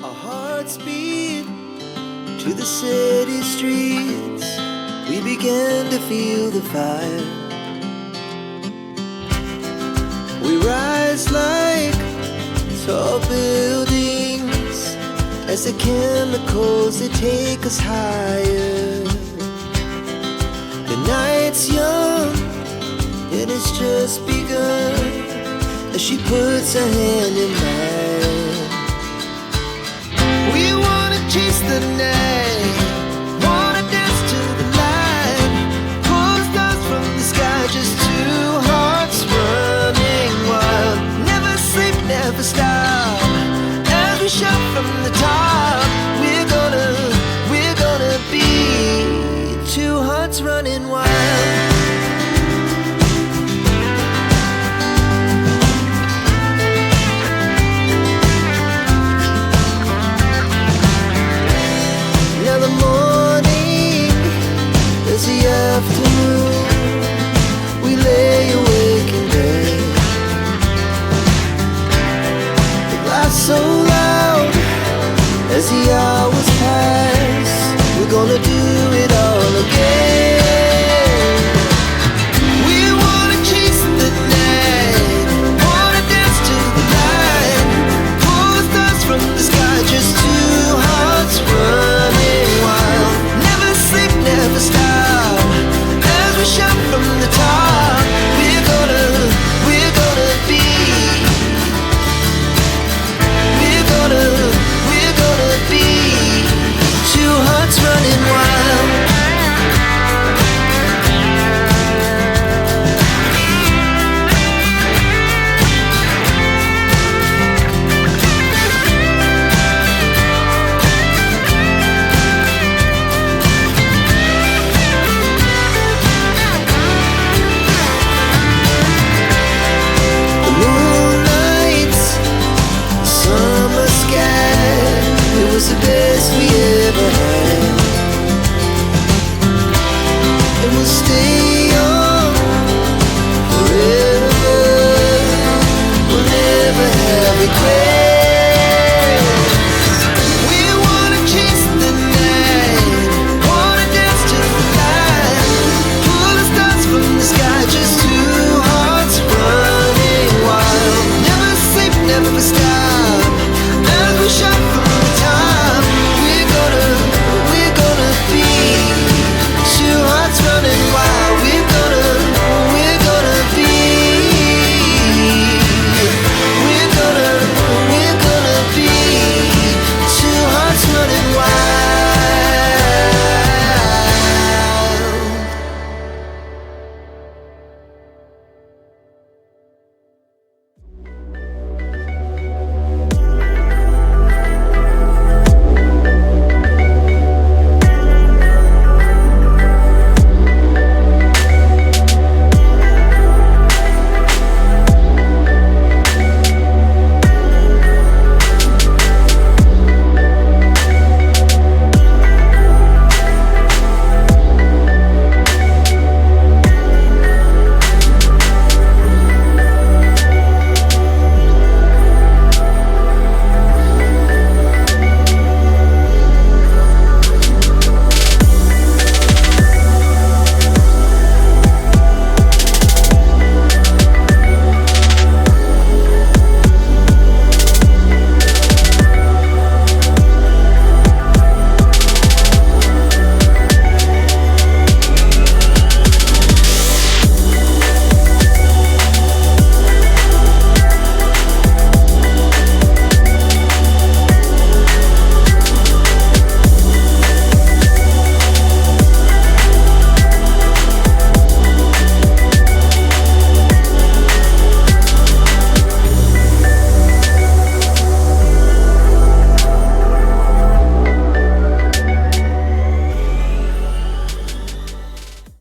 Our hearts beat to the city streets. We began to feel the fire. We rise like tall buildings as the chemicals, they take us higher. The night's young and it's just begun as she puts her hand in mine. We wanna chase the night, wanna dance to the light, pull stars from the sky, just two hearts running wild. Never sleep, never stop, as we shout from the top. We're gonna be two hearts running wild. Afternoon, we lay awake in bed. The laughs so loud as the hours pass. We're gonna do it all again. We wanna chase the night, wanna dance to the light, pull stars from the sky, just two hearts running wild. Never sleep, never stop, shout from the top. We're gonna be, we're gonna be two hearts running wild.